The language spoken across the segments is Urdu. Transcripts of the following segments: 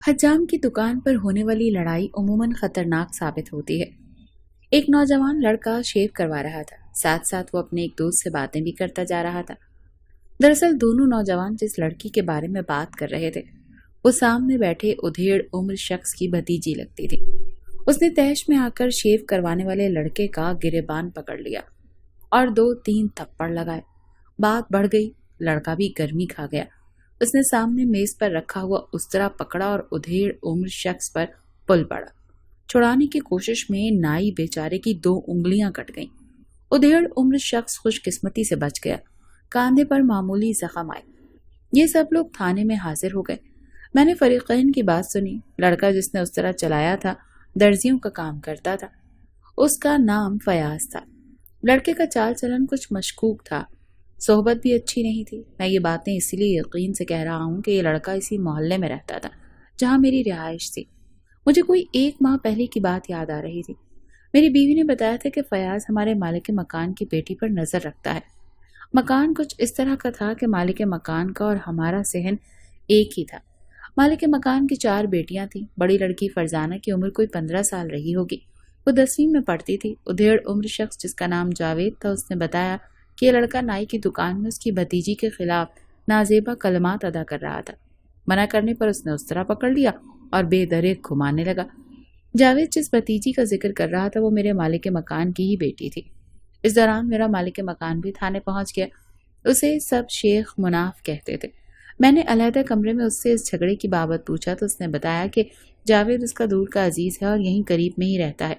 حجام کی دکان پر ہونے والی لڑائی عموماً خطرناک ثابت ہوتی ہے۔ ایک نوجوان لڑکا شیو کروا رہا تھا، ساتھ ساتھ وہ اپنے ایک دوست سے باتیں بھی کرتا جا رہا تھا۔ دراصل دونوں نوجوان جس لڑکی کے بارے میں بات کر رہے تھے وہ سامنے بیٹھے ادھیڑ عمر شخص کی بھتیجی لگتی تھی۔ اس نے تیش میں آ کر شیو کروانے والے لڑکے کا گریبان پکڑ لیا اور 2-3 تھپڑ لگائے۔ بات بڑھ گئی، لڑکا بھی گرمی کھا گیا۔ اس نے سامنے میز پر رکھا ہوا استرا پکڑا اور ادھیڑ عمر شخص پر پل پڑا۔ چھڑانے کی کوشش میں نائی بیچارے کی 2 انگلیاں کٹ گئیں۔ ادھیڑ عمر شخص خوش قسمتی سے بچ گیا، کاندھے پر معمولی زخم آئے۔ یہ سب لوگ تھانے میں حاضر ہو گئے۔ میں نے فریقین کی بات سنی۔ لڑکا جس نے استرا چلایا تھا درزیوں کا کام کرتا تھا، اس کا نام فیاض تھا۔ لڑکے کا چال چلن کچھ مشکوک تھا، صحبت بھی اچھی نہیں تھی۔ میں یہ باتیں اس لیے یقین سے کہہ رہا ہوں کہ یہ لڑکا اسی محلے میں رہتا تھا جہاں میری رہائش تھی۔ مجھے کوئی 1 ماہ پہلے کی بات یاد آ رہی تھی۔ میری بیوی نے بتایا تھا کہ فیاض ہمارے مالک مکان کی بیٹی پر نظر رکھتا ہے۔ مکان کچھ اس طرح کا تھا کہ مالک مکان کا اور ہمارا صحن ایک ہی تھا۔ مالک مکان کی 4 بیٹیاں تھیں۔ بڑی لڑکی فرزانہ کی عمر کوئی 15 سال رہی ہوگی، وہ 10ویں میں پڑھتی تھی۔ ادھیڑ عمر شخص جس کا نام جاوید تھا، اس نے بتایا کہ یہ لڑکا نائی کی دکان میں اس کی بھتیجی کے خلاف نازیبا کلمات ادا کر رہا تھا۔ منع کرنے پر اس نے استرا پکڑ لیا اور بے دریغ گھمانے لگا۔ جاوید جس بھتیجی کا ذکر کر رہا تھا وہ میرے مالک مکان کی ہی بیٹی تھی۔ اس دوران میرا مالک مکان بھی تھانے پہنچ گیا۔ اسے سب شیخ مناف کہتے تھے۔ میں نے علیحدہ کمرے میں اس سے اس جھگڑے کی بابت پوچھا تو اس نے بتایا کہ جاوید اس کا دور کا عزیز ہے اور یہیں قریب میں ہی رہتا ہے۔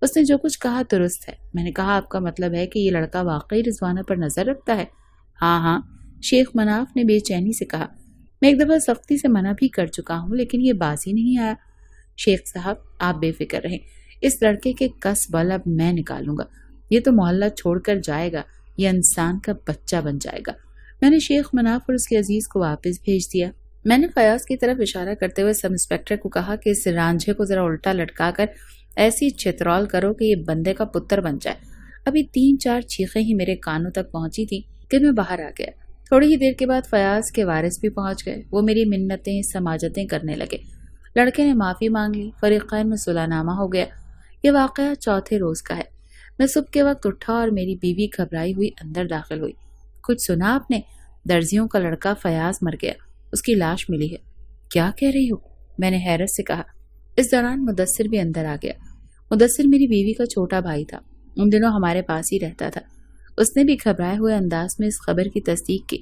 اس نے جو کچھ کہا درست ہے۔ میں نے کہا آپ کا مطلب ہے کہ یہ لڑکا واقعی رضوانہ پر نظر رکھتا ہے؟ ہاں، شیخ مناف نے بے چینی سے کہا۔ میں ایک دفعہ سختی سے منع بھی کر چکا ہوں لیکن یہ باز ہی نہیں آیا۔ شیخ صاحب آپ بے فکر رہیں، اس لڑکے کے کس بل اب میں نکالوں گا۔ یہ تو محلہ چھوڑ کر جائے گا، یہ انسان کا بچہ بن جائے گا۔ میں نے شیخ مناف اور اس کے عزیز کو واپس بھیج دیا۔ میں نے فیاض کی طرف اشارہ کرتے ہوئے سب انسپیکٹر کو کہا کہ اس رانجھے کو ذرا الٹا لٹکا کر ایسی چھترول کرو کہ یہ بندے کا پتر بن جائے۔ ابھی 3-4 چیخیں ہی میرے کانوں تک پہنچی تھی کہ میں باہر آ گیا۔ تھوڑی ہی دیر کے بعد فیاض کے وارث بھی پہنچ گئے۔ وہ میری منتیں سماجتیں کرنے لگے۔ لڑکے نے معافی مانگ لی، فریقین میں صلح نامہ ہو گیا۔ یہ واقعہ 4تھے روز کا ہے۔ میں صبح کے وقت اٹھا اور میری بیوی گھبرائی ہوئی اندر داخل ہوئی۔ کچھ سنا آپ نے؟ درزیوں کا لڑکا فیاض مر گیا، اس کی لاش ملی ہے۔ کیا کہہ رہی ہو؟ میں نے حیرت سے کہا۔ اس دوران مدثر بھی اندر آ گیا۔ مدثر میری بیوی کا چھوٹا بھائی تھا، ان دنوں ہمارے پاس ہی رہتا تھا۔ اس نے بھی گھبرائے ہوئے انداز میں اس خبر کی تصدیق کی۔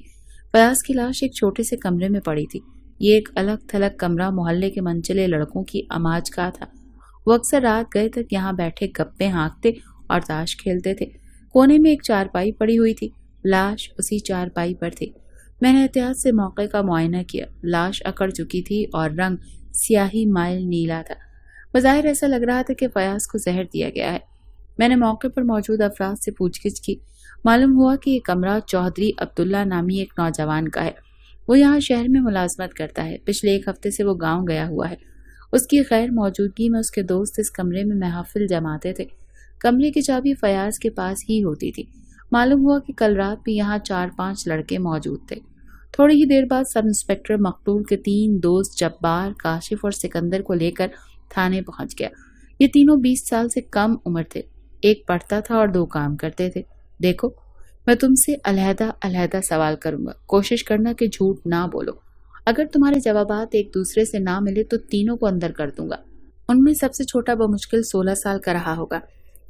فیاض کی لاش ایک چھوٹے سے کمرے میں پڑی تھی۔ یہ ایک الگ تھلگ کمرہ محلے کے منچلے لڑکوں کی اماج کا تھا۔ وہ اکثر رات گئے تک یہاں بیٹھے گپے ہانکتے اور تاش کھیلتے تھے۔ کونے میں ایک چارپائی پڑی ہوئی تھی، لاش اسی چارپائی پر تھی۔ میں نے احتیاط سے موقع کا معائنہ کیا۔ لاش اکڑ چکی تھی اور رنگ سیاہی مائل نیلا تھا۔ بظاہر ایسا لگ رہا تھا کہ فیاض کو زہر دیا گیا ہے۔ میں نے موقع پر موجود افراد سے پوچھ گچھ کی۔ معلوم ہوا کہ یہ کمرہ چودھری عبداللہ نامی ایک نوجوان کا ہے۔ وہ یہاں شہر میں ملازمت کرتا ہے۔ پچھلے 1 ہفتے سے وہ گاؤں گیا ہوا ہے۔ اس کی غیر موجودگی میں اس کے دوست اس کمرے میں محافل جماتے تھے۔ کمرے کی چابی فیاض کے پاس ہی ہوتی تھی۔ معلوم ہوا کہ کل رات بھی یہاں 4-5 لڑکے موجود تھے۔ تھوڑی ہی دیر بعد سب انسپیکٹر مقتول کے 3 دوست جبار، کاشف اور سکندر کو لے کر تھانے پہنچ گیا۔ یہ تینوں 20 سال سے کم عمر تھے۔ ایک پڑھتا تھا اور 2 کام کرتے تھے۔ دیکھو، میں تم سے علیحدہ سوال کروں گا، کوشش کرنا کہ جھوٹ نہ بولو۔ اگر تمہارے جوابات ایک دوسرے سے نہ ملے تو تینوں کو اندر کر دوں گا۔ ان میں سب سے چھوٹا بمشکل 16 سال کا رہا ہوگا۔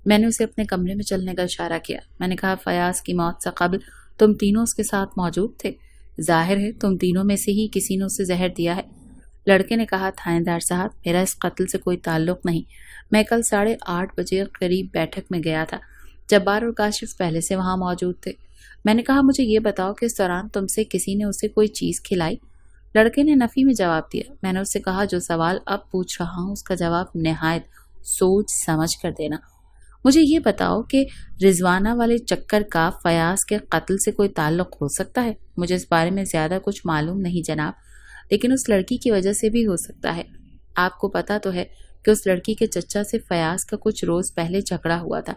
میں نے اسے اپنے کمرے میں چلنے کا اشارہ کیا۔ میں نے کہا فیاض کی موت سے قبل تم تینوں اس کے ساتھ موجود تھے؟ ظاہر ہے تم تینوں میں سے ہی کسی نے اسے زہر دیا ہے۔ لڑکے نے کہا تھانے دار صاحب، میرا اس قتل سے کوئی تعلق نہیں۔ میں کل 8:30 بجے قریب بیٹھک میں گیا تھا۔ جبار اور کاشف پہلے سے وہاں موجود تھے۔ میں نے کہا مجھے یہ بتاؤ کہ اس دوران تم سے کسی نے اسے کوئی چیز کھلائی؟ لڑکے نے نفی میں جواب دیا۔ میں نے اس سے کہا جو سوال اب پوچھ رہا ہوں اس کا جواب نہایت سوچ سمجھ کر دینا۔ مجھے یہ بتاؤ کہ رضوانہ والے چکر کا فیاض کے قتل سے کوئی تعلق ہو سکتا ہے؟ مجھے اس بارے میں زیادہ کچھ معلوم نہیں جناب، لیکن اس لڑکی کی وجہ سے بھی ہو سکتا ہے۔ آپ کو پتا تو ہے کہ اس لڑکی کے چچا سے فیاض کا کچھ روز پہلے جھگڑا ہوا تھا۔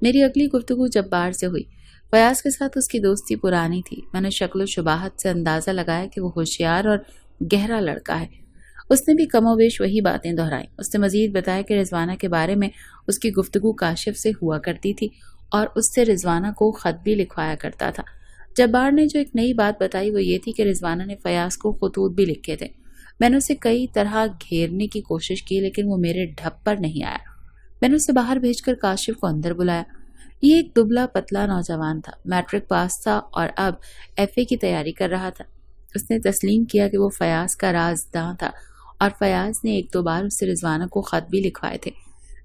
میری اگلی گفتگو جبار سے ہوئی۔ فیاض کے ساتھ اس کی دوستی پرانی تھی۔ میں نے شکل و شباہت سے اندازہ لگایا کہ وہ ہوشیار اور گہرا لڑکا ہے۔ اس نے بھی کم و بیش وہی باتیں دہرائیں۔ اس نے مزید بتایا کہ رضوانہ کے بارے میں اس کی گفتگو کاشف سے ہوا کرتی تھی اور اس سے رضوانہ کو خط بھی لکھوایا کرتا تھا۔ جبار نے جو ایک نئی بات بتائی وہ یہ تھی کہ رضوانہ نے فیاض کو خطوط بھی لکھے تھے۔ میں نے اسے کئی طرح گھیرنے کی کوشش کی لیکن وہ میرے ڈھب پر نہیں آیا۔ میں نے اسے باہر بھیج کر کاشف کو اندر بلایا۔ یہ ایک دبلا پتلا نوجوان تھا، میٹرک پاس تھا اور اب ایف اے کی تیاری کر رہا تھا۔ اس نے تسلیم کیا کہ وہ فیاض کا رازداں تھا اور فیاض نے ایک دو بار اس سے رضوانہ کو خط بھی لکھوائے تھے۔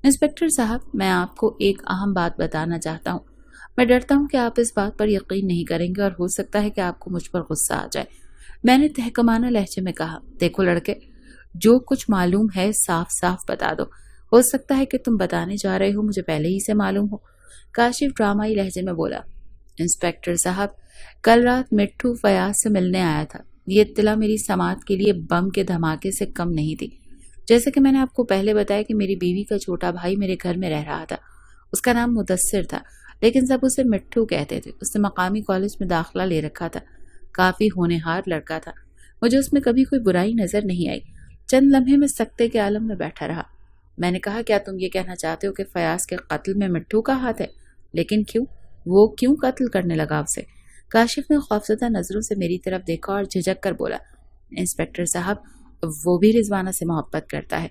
انسپکٹر صاحب، میں آپ کو ایک اہم بات بتانا چاہتا ہوں۔ میں ڈرتا ہوں کہ آپ اس بات پر یقین نہیں کریں گے اور ہو سکتا ہے کہ آپ کو مجھ پر غصہ آ جائے۔ میں نے تحکمانہ لہجے میں کہا، دیکھو لڑکے، جو کچھ معلوم ہے صاف صاف بتا دو۔ ہو سکتا ہے کہ تم بتانے جا رہے ہو مجھے پہلے ہی سے معلوم ہو۔ کاشف ڈرامائی لہجے میں بولا، انسپکٹر صاحب، کل رات مٹھو فیاض سے ملنے آیا تھا۔ یہ اطلاع میری سماعت کے لیے بم کے دھماکے سے کم نہیں تھی۔ جیسے کہ میں نے آپ کو پہلے بتایا کہ میری بیوی کا چھوٹا بھائی میرے گھر میں رہ رہا تھا۔ اس کا نام مدثر تھا لیکن سب اسے مٹھو کہتے تھے۔ اس نے مقامی کالج میں داخلہ لے رکھا تھا۔ کافی ہونہار لڑکا تھا، مجھے اس میں کبھی کوئی برائی نظر نہیں آئی۔ چند لمحے میں سکتے کے عالم میں بیٹھا رہا۔ میں نے کہا، کیا تم یہ کہنا چاہتے ہو کہ فیاض کے قتل میں مٹھو کا ہاتھ ہے؟ لیکن کیوں؟ وہ کیوں قتل کرنے لگا اسے؟ کاشف نے خوفزدہ نظروں سے میری طرف دیکھا اور جھجک کر بولا، انسپکٹر صاحب، وہ بھی رضوانہ سے محبت کرتا ہے۔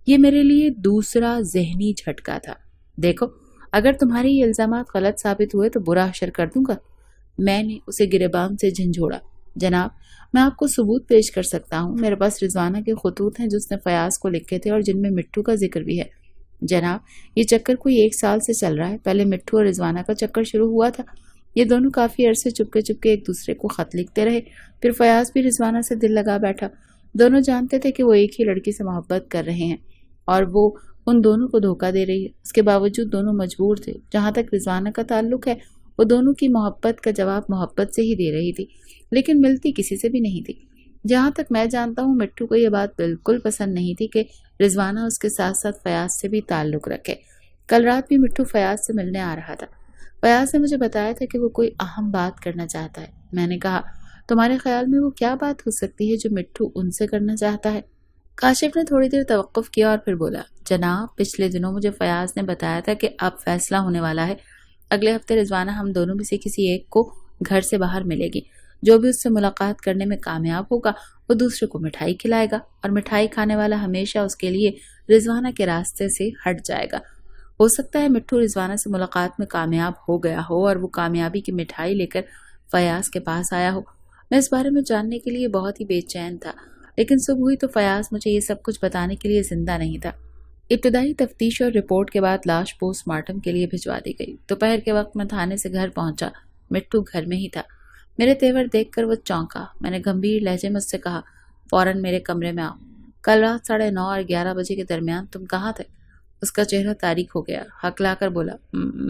یہ میرے لیے دوسرا ذہنی جھٹکا تھا۔ دیکھو، اگر تمہارے یہ الزامات غلط ثابت ہوئے تو برا حشر کر دوں گا۔ میں نے اسے گریبان سے جھنجھوڑا۔ جناب، میں آپ کو ثبوت پیش کر سکتا ہوں۔ میرے پاس رضوانہ کے خطوط ہیں جو اس نے فیاض کو لکھے تھے اور جن میں مٹھو کا ذکر بھی ہے۔ جناب، یہ چکر کوئی 1 سال سے چل رہا ہے۔ پہلے مٹھو اور رضوانہ کا چکر شروع ہوا تھا۔ یہ دونوں کافی عرصے چپکے چپکے ایک دوسرے کو خط لکھتے رہے۔ پھر فیاض بھی رضوانہ سے دل لگا بیٹھا۔ دونوں جانتے تھے کہ وہ ایک ہی لڑکی سے محبت کر رہے ہیں اور وہ ان دونوں کو دھوکہ دے رہی ہے۔ اس کے باوجود دونوں مجبور تھے۔ جہاں تک رضوانہ کا تعلق ہے، وہ دونوں کی محبت کا جواب محبت سے ہی دے رہی تھی لیکن ملتی کسی سے بھی نہیں تھی۔ جہاں تک میں جانتا ہوں، مٹھو کو یہ بات بالکل پسند نہیں تھی کہ رضوانہ اس کے ساتھ ساتھ فیاض سے بھی تعلق رکھے۔ کل رات بھی مٹھو فیاض سے ملنے آ رہا تھا۔ فیاض نے مجھے بتایا تھا کہ وہ کوئی اہم بات کرنا چاہتا ہے۔ میں نے کہا، تمہارے خیال میں وہ کیا بات ہو سکتی ہے جو مٹھو ان سے کرنا چاہتا ہے؟ کاشف نے تھوڑی دیر توقف کیا اور پھر بولا، جناب، پچھلے دنوں مجھے فیاض نے بتایا تھا کہ اب فیصلہ ہونے والا ہے۔ اگلے ہفتے رضوانہ ہم دونوں میں سے کسی ایک کو گھر سے باہر ملے گی۔ جو بھی اس سے ملاقات کرنے میں کامیاب ہوگا وہ دوسرے کو مٹھائی کھلائے گا اور مٹھائی کھانے والا ہمیشہ اس کے لیے رضوانہ کے راستے سے ہٹ جائے گا۔ ہو سکتا ہے مٹھو رضوانہ سے ملاقات میں کامیاب ہو گیا ہو اور وہ کامیابی کی مٹھائی لے کر فیاض کے پاس آیا ہو۔ میں اس بارے میں جاننے کے لیے بہت ہی بے چین تھا لیکن صبح ہوئی تو فیاض مجھے یہ سب کچھ بتانے کے لیے زندہ نہیں تھا۔ ابتدائی تفتیش اور رپورٹ کے بعد لاش پوسٹ مارٹم کے لیے بھجوا دی گئی۔ دوپہر کے وقت میں تھانے سے گھر پہنچا۔ مٹھو گھر میں ہی تھا۔ میرے تیور دیکھ کر وہ چونکا۔ میں نے گمبھیر لہجے میں اس سے کہا، فوراً میرے کمرے میں آؤ۔ کل رات 9:30 اور 11 بجے کے درمیان تم کہاں تھے؟ اس کا چہرہ تاریک ہو گیا۔ ہکلا کر بولا،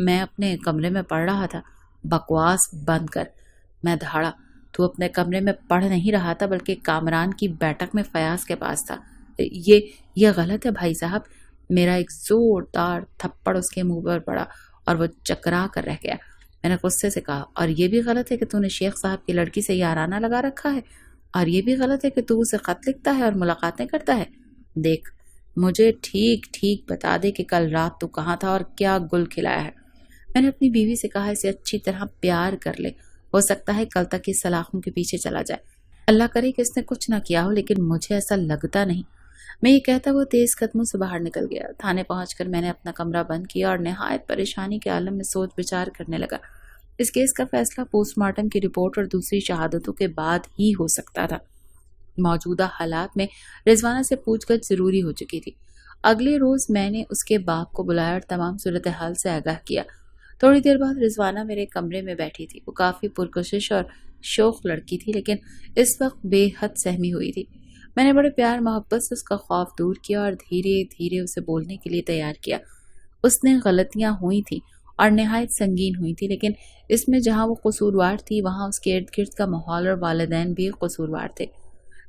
میں اپنے کمرے میں پڑھ رہا تھا۔ بکواس بند کر، میں دھاڑا۔ تو اپنے کمرے میں پڑھ نہیں رہا تھا بلکہ کامران کی بیٹھک میں فیاض کے پاس تھا۔ یہ غلط ہے بھائی صاحب۔ میرا ایک زوردار تھپڑ اس کے منہ پر پڑا اور وہ چکرا کر رہ گیا۔ میں نے غصے سے کہا، اور یہ بھی غلط ہے کہ تو نے شیخ صاحب کی لڑکی سے یارانہ لگا رکھا ہے، اور یہ بھی غلط ہے کہ تو اسے خط لکھتا ہے اور ملاقاتیں کرتا ہے۔ دیکھ، مجھے ٹھیک ٹھیک بتا دے کہ کل رات تو کہاں تھا اور کیا گل کھلایا ہے۔ میں نے اپنی بیوی سے کہا، اسے اچھی طرح پیار کر لے، ہو سکتا ہے کل تک اس سلاخوں کے پیچھے چلا جائے۔ اللہ کرے کہ اس نے کچھ نہ کیا ہو، لیکن مجھے ایسا لگتا نہیں۔ میں یہ کہتا وہ تیز قدموں سے باہر نکل گیا۔ تھانے پہنچ کر میں نے اپنا کمرہ بند کیا اور نہایت پریشانی کے عالم میں سوچ بچار کرنے لگا۔ اس کیس کا فیصلہ پوسٹ مارٹم کی رپورٹ اور دوسری شہادتوں کے بعد ہی ہو سکتا تھا۔ موجودہ حالات میں رضوانہ سے پوچھ گچھ ضروری ہو چکی تھی۔ اگلے روز میں نے اس کے باپ کو بلایا اور تمام صورتحال سے آگاہ کیا۔ تھوڑی دیر بعد رضوانہ میرے کمرے میں بیٹھی تھی۔ وہ کافی پرکشش اور شوخ لڑکی تھی لیکن اس وقت بے حد سہمی ہوئی تھی۔ میں نے بڑے پیار محبت سے اس کا خوف دور کیا اور دھیرے دھیرے اسے بولنے کے لیے تیار کیا۔ اس نے غلطیاں ہوئی تھیں اور نہایت سنگین ہوئی تھی، لیکن اس میں جہاں وہ قصوروار تھی وہاں اس کے ارد گرد کا ماحول اور والدین بھی قصوروار تھے۔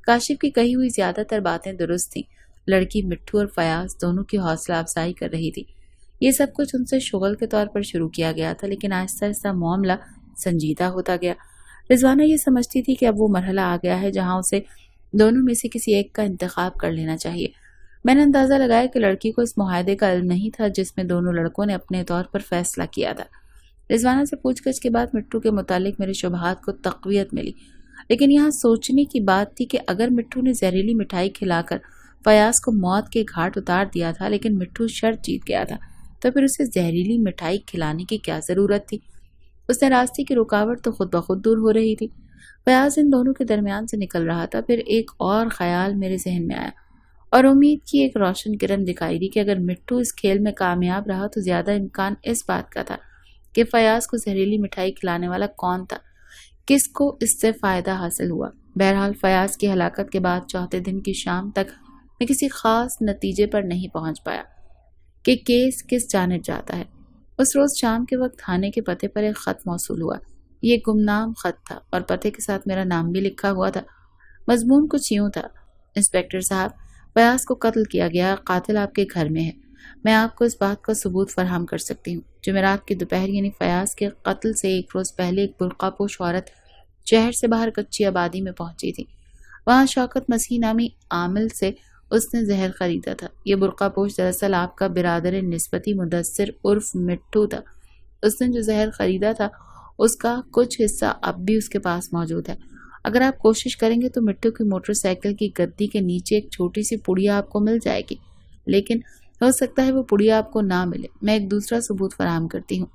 کاشف کی کہی ہوئی زیادہ تر باتیں درست تھیں۔ لڑکی مٹھو اور فیاض دونوں کی حوصلہ افزائی کر رہی تھی۔ یہ سب کچھ ان سے شغل کے طور پر شروع کیا گیا تھا، لیکن آہستہ آہستہ معاملہ سنجیدہ ہوتا گیا۔ رضوانہ یہ سمجھتی تھی کہ اب وہ مرحلہ آ گیا ہے جہاں اسے دونوں میں سے کسی ایک کا انتخاب کر لینا چاہیے۔ میں نے اندازہ لگایا کہ لڑکی کو اس معاہدے کا علم نہیں تھا جس میں دونوں لڑکوں نے اپنے طور پر فیصلہ کیا تھا۔ رضوانہ سے پوچھ گچھ کے بعد مٹھو کے متعلق میرے شبہات کو تقویت ملی، لیکن یہاں سوچنے کی بات تھی کہ اگر مٹھو نے زہریلی مٹھائی کھلا کر فیاض کو موت کے گھاٹ اتار دیا تھا لیکن مٹھو شرط جیت گیا تھا، تو پھر اسے زہریلی مٹھائی کھلانے کی کیا ضرورت تھی؟ اس نے راستے کی رکاوٹ تو خود بخود دور ہو رہی تھی۔ فیاض ان دونوں کے درمیان سے نکل رہا تھا۔ پھر ایک اور خیال میرے ذہن میں آیا اور امید کی ایک روشن کرن دکھائی دی کہ اگر مٹھو اس کھیل میں کامیاب رہا تو زیادہ امکان اس بات کا تھا کہ فیاض کو زہریلی مٹھائی کھلانے والا کون تھا، کس کو اس سے فائدہ حاصل ہوا۔ بہرحال فیاض کی ہلاکت کے بعد چوتھے دن کی شام تک میں کسی خاص نتیجے پر نہیں پہنچ پایا کہ کیس کس جانب جاتا ہے۔ اس روز شام کے وقت تھانے کے پتے پر ایک خط موصول ہوا۔ یہ گمنام خط تھا اور پتے کے ساتھ میرا نام بھی لکھا ہوا تھا۔ مضمون کچھ یوں تھا: انسپکٹر صاحب، فیاض کو قتل کیا گیا، قاتل آپ کے گھر میں ہے۔ میں آپ کو اس بات کا ثبوت فراہم کر سکتی ہوں۔ جمعرات کی دوپہر یعنی فیاض کے قتل سے ایک روز پہلے ایک برقع پوش عورت شہر سے باہر کچی آبادی میں پہنچی تھی۔ وہاں شوکت مسیح نامی عامل سے اس نے زہر خریدا تھا۔ یہ برقع پوش دراصل آپ کا برادر نسبتی مدثر عرف مٹھو تھا۔ اس نے جو زہر خریدا تھا اس کا کچھ حصہ اب بھی اس کے پاس موجود ہے۔ اگر آپ کوشش کریں گے تو مٹھو کی موٹر سائیکل کی گدی کے نیچے ایک چھوٹی سی پڑیا آپ کو مل جائے گی، لیکن ہو سکتا ہے وہ پڑیا آپ کو نہ ملے۔ میں ایک دوسرا ثبوت فراہم کرتی ہوں۔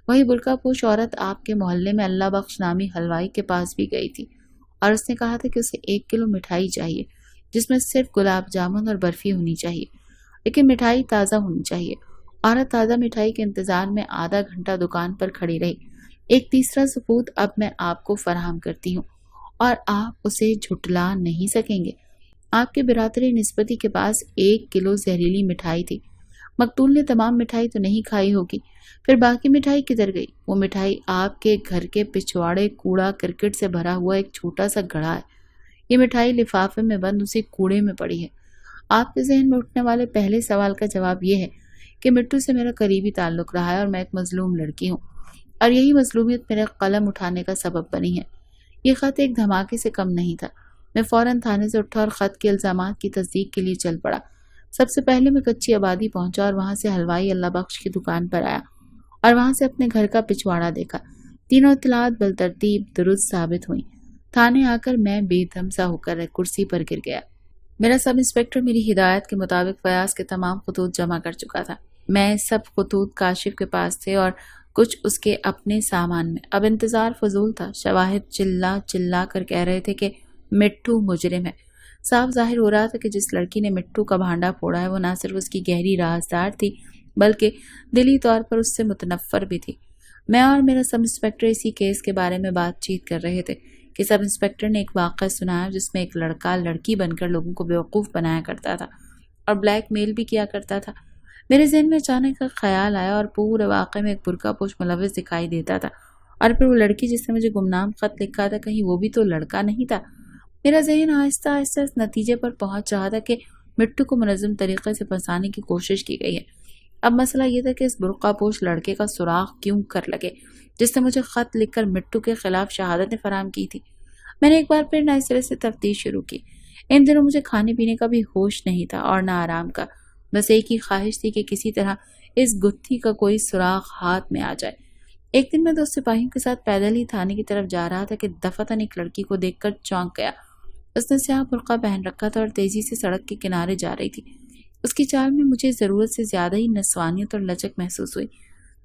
وہی برقع پوش عورت آپ کے محلے میں اللہ بخش نامی حلوائی کے پاس بھی گئی تھی اور اس نے کہا تھا کہ اسے 1 کلو مٹھائی چاہیے جس میں صرف گلاب جامن اور برفی ہونی چاہیے، لیکن مٹھائی تازہ ہونی چاہیے۔ عورت تازہ مٹھائی کے انتظار میں آدھا گھنٹہ دکان پر کھڑی رہی۔ ایک تیسرا ثبوت اب میں آپ کو فراہم کرتی ہوں اور آپ اسے جھٹلا نہیں سکیں گے۔ آپ کے برادر نسبتی کے پاس 1 کلو زہریلی مٹھائی تھی۔ مقتول نے تمام مٹھائی تو نہیں کھائی ہوگی، پھر باقی مٹھائی کدھر گئی؟ وہ مٹھائی آپ کے گھر کے پچھواڑے کوڑا کرکٹ سے بھرا ہوا ایک چھوٹا سا گڑھا ہے۔ یہ مٹھائی لفافے میں بند اسی کوڑے میں پڑی ہے۔ آپ کے ذہن میں اٹھنے والے پہلے سوال کا جواب یہ ہے کہ مٹھو سے میرا قریبی تعلق رہا ہے اور میں ایک مظلوم لڑکی ہوں، اور یہی مظلومیت میرے قلم اٹھانے کا سبب بنی ہے۔ یہ خط ایک دھماکے سے کم نہیں تھا۔ میں فوراً تھانے سے اٹھا اور خط کے الزامات کی تصدیق کے لیے چل پڑا۔ سب سے پہلے میں کچی آبادی پہنچا اور وہاں سے حلوائی اللہ بخش کی دکان پر آیا اور وہاں سے اپنے گھر کا پچھواڑا دیکھا۔ تینوں اطلاعات بالترتیب درست ثابت ہوئیں۔ تھانے آ کر میں بے دم سا ہو کر کرسی پر گر گیا۔ میرا سب انسپکٹر میری ہدایت کے مطابق فیاض کے تمام خطوط جمع کر چکا تھا۔ میں سب خطوط کاشف کے پاس تھے اور کچھ اس کے اپنے سامان میں۔ اب انتظار فضول تھا۔ شواہد چلا چلا کر کہہ رہے تھے کہ مٹھو مجرم ہے۔ صاف ظاہر ہو رہا تھا کہ جس لڑکی نے مٹھو کا بھانڈا پھوڑا ہے وہ نہ صرف اس کی گہری رازدار تھی بلکہ دلی طور پر اس سے متنفر بھی تھی۔ میں اور میرا سب انسپکٹر اسی کیس کے بارے میں بات چیت کر رہے تھے کہ سب انسپکٹر نے ایک واقعہ سنایا جس میں ایک لڑکا لڑکی بن کر لوگوں کو بیوقوف بنایا کرتا تھا اور بلیک میل بھی کیا کرتا تھا۔ میرے ذہن میں اچانک کا خیال آیا اور پورے واقعے میں ایک برقع پوش ملوث دکھائی دیتا تھا، اور پھر وہ لڑکی جس نے مجھے گمنام خط لکھا تھا کہیں وہ بھی تو لڑکا نہیں تھا۔ میرا ذہن آہستہ آہستہ اس نتیجے پر پہنچ رہا تھا کہ مٹھو کو منظم طریقے سے پھنسانے کی کوشش کی گئی ہے۔ اب مسئلہ یہ تھا کہ اس برقع پوش لڑکے کا سراغ کیوں کر لگے جس نے مجھے خط لکھ کر مٹھو کے خلاف شہادتیں فراہم کی تھی۔ میں نے ایک بار پھر نئے سرے سے تفتیش شروع کی۔ ان دنوں مجھے کھانے پینے کا بھی ہوش نہیں تھا اور نہ آرام کا۔ بس ایک ہی خواہش تھی کہ کسی طرح اس گتھی کا کوئی سراغ ہاتھ میں آ جائے۔ ایک دن میں 2 سپاہیوں کے ساتھ پیدل ہی تھانے کی طرف جا رہا تھا کہ دفعتاً ایک لڑکی کو دیکھ کر چونک گیا۔ اس نے سیاہ برقع پہن رکھا تھا اور تیزی سے سڑک کے کنارے جا رہی تھی۔ اس کی چال میں مجھے ضرورت سے زیادہ ہی نسوانیت اور لچک محسوس ہوئی،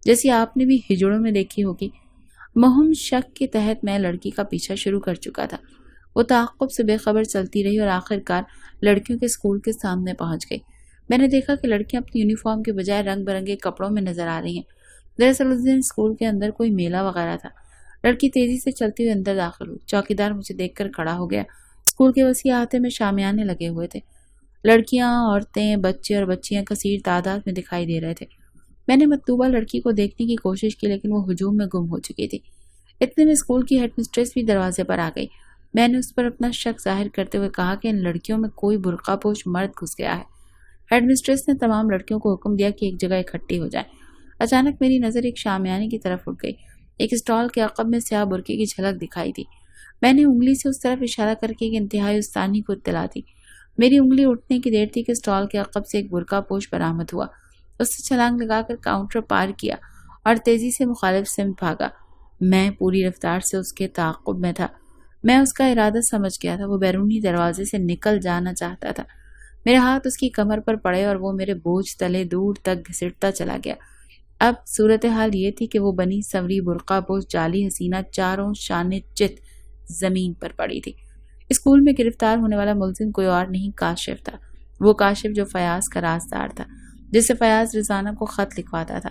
جیسی آپ نے بھی ہجڑوں میں دیکھی ہوگی۔ مہم شک کے تحت میں لڑکی کا پیچھا شروع کر چکا تھا۔ وہ تعاقب سے بے خبر چلتی رہی اور آخرکار لڑکیوں کے اسکول کے سامنے پہنچ گئی۔ میں نے دیکھا کہ لڑکیاں اپنی یونیفارم کے بجائے رنگ برنگے کپڑوں میں نظر آ رہی ہیں۔ دراصل اس دن اسکول کے اندر کوئی میلہ وغیرہ تھا۔ لڑکی تیزی سے چلتی ہوئی اندر داخل ہوئی۔ چوکیدار مجھے دیکھ کر کھڑا ہو گیا۔ اسکول کے وسیع احاطے میں شامیانے لگے ہوئے تھے۔ لڑکیاں، عورتیں، بچے اور بچیاں کثیر تعداد میں دکھائی دے رہے تھے۔ میں نے مطلوبہ لڑکی کو دیکھنے کی کوشش کی لیکن وہ ہجوم میں گم ہو چکی تھی۔ اتنے میں اسکول کی ہیڈ مسٹریس بھی دروازے پر آ گئی۔ میں نے اس پر اپنا شک ظاہر کرتے ہوئے کہا کہ ان لڑکیوں میں کوئی برقع پوش مرد گھس گیا ہے۔ ہیڈ مسٹریس نے تمام لڑکیوں کو حکم دیا کہ ایک جگہ اکٹھی ہو جائیں۔ اچانک میری نظر ایک شامیانے کی طرف اٹھ گئی۔ ایک اسٹال کے عقب میں سیاہ برقعے کی جھلک دکھائی دی۔ میں نے انگلی سے اس طرف اشارہ کر کے ایک انتہائی استانی کو اطلاع دی۔ میری انگلی اٹھنے کی دیر تھی کہ اسٹال کے عقب سے ایک برقع پوش برآمد ہوا۔ اس نے چھلانگ لگا کر کاؤنٹر پار کیا اور تیزی سے مخالف سمت بھاگا۔ میں پوری رفتار سے اس کے تعاقب میں تھا۔ میں اس کا ارادہ سمجھ گیا تھا۔ وہ بیرونی دروازے سے نکل جانا چاہتا تھا۔ میرے ہاتھ اس کی کمر پر پڑے اور وہ میرے بوجھ تلے دور تک گھسٹتا چلا گیا۔ اب صورتحال یہ تھی کہ وہ بنی سنوری برقع پوش جعلی حسینہ چاروں شانے چت زمین پر پڑی تھی۔ اسکول میں گرفتار ہونے والا ملزم کوئی اور نہیں، کاشف تھا۔ وہ کاشف جو فیاض کا رازدار تھا، جس سے فیاض رضوانہ کو خط لکھواتا تھا۔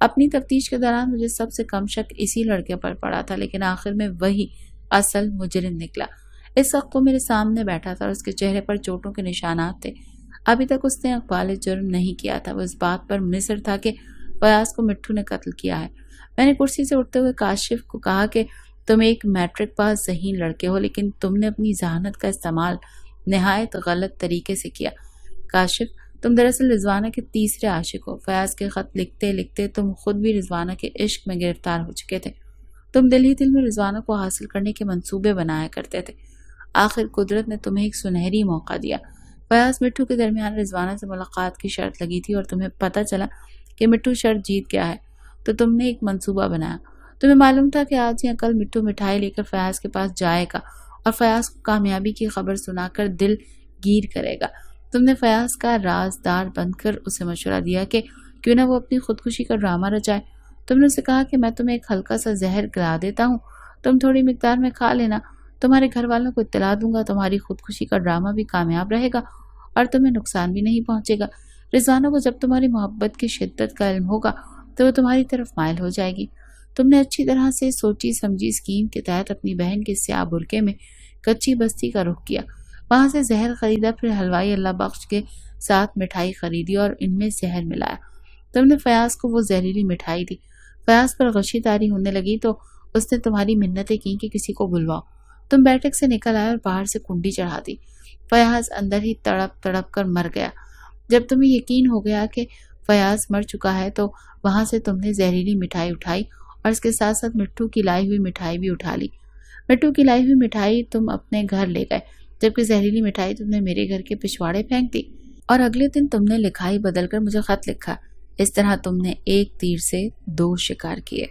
اپنی تفتیش کے دوران مجھے سب سے کم شک اسی لڑکے پر پڑا تھا، لیکن آخر میں وہی اصل مجرم نکلا۔ اس وقت وہ میرے سامنے بیٹھا تھا اور اس کے چہرے پر چوٹوں کے نشانات تھے۔ ابھی تک اس نے اقبال جرم نہیں کیا تھا۔ وہ اس بات پر مصر تھا کہ فیاض کو مٹھو نے قتل کیا ہے۔ میں نے کرسی سے اٹھتے ہوئے کاشف کو کہا کہ تم ایک میٹرک پاس ذہین لڑکے ہو، لیکن تم نے اپنی ذہانت کا استعمال نہایت غلط طریقے سے کیا۔ کاشف، تم دراصل رضوانہ کے تیسرے عاشق ہو۔ فیاض کے خط لکھتے لکھتے تم خود بھی رضوانہ کے عشق میں گرفتار ہو چکے تھے۔ تم دل ہی دل میں رضوانہ کو حاصل کرنے کے منصوبے بنایا کرتے تھے۔ آخر قدرت نے تمہیں ایک سنہری موقع دیا۔ فیاض مٹھو کے درمیان رضوانہ سے ملاقات کی شرط لگی تھی اور تمہیں پتہ چلا کہ مٹھو شرط جیت گیا ہے، تو تم نے ایک منصوبہ بنایا۔ تمہیں معلوم تھا کہ آج یا کل مٹھو مٹھائی لے کر فیاض کے پاس جائے گا اور فیاض کو کامیابی کی خبر سنا کر دل گیر کرے گا۔ تم نے فیاض کا رازدار بن کر اسے مشورہ دیا کہ کیوں نہ وہ اپنی خودکشی کا ڈرامہ رچائے۔ تم نے اسے کہا کہ میں تمہیں ایک ہلکا سا زہر گلا دیتا ہوں، تم تھوڑی مقدار میں کھا لینا، تمہارے گھر والوں کو اطلاع دوں گا، تمہاری خودکشی کا ڈرامہ بھی کامیاب رہے گا اور تمہیں نقصان بھی نہیں پہنچے گا۔ رضوانہ کو جب تمہاری محبت کی شدت کا علم ہوگا تو وہ تمہاری طرف مائل ہو جائے گی۔ تم نے اچھی طرح سے سوچی سمجھی اسکیم کے تحت اپنی بہن کے سیاہ برقعے میں کچی بستی کا رخ کیا، وہاں سے زہر خریدا، پھر حلوائی اللہ بخش کے ساتھ مٹھائی خریدی اور ان میں زہر ملایا۔ تم نے فیاض کو وہ زہریلی مٹھائی دی۔ فیاض پر غشی طاری ہونے لگی تو اس نے تمہاری منتیں کی کہ کسی کو بلواؤ۔ تم بیٹھک سے نکل آئے اور باہر سے کنڈی چڑھا دی۔ فیاض اندر ہی تڑپ تڑپ کر مر گیا۔ جب تمہیں یقین ہو گیا کہ فیاض مر چکا ہے تو وہاں سے تم نے زہریلی مٹھائی اٹھائی اور اس کے ساتھ ساتھ مٹھو کی لائی ہوئی مٹھائی بھی اٹھا لی۔ مٹھو کی لائی ہوئی مٹھائی تم اپنے گھر لے گئے، جبکہ زہریلی مٹھائی تم نے میرے گھر کے پچھواڑے پھینک دی، اور اگلے دن تم نے لکھائی بدل کر مجھے خط لکھا۔ اس طرح تم نے ایک تیر سے دو شکار کیے۔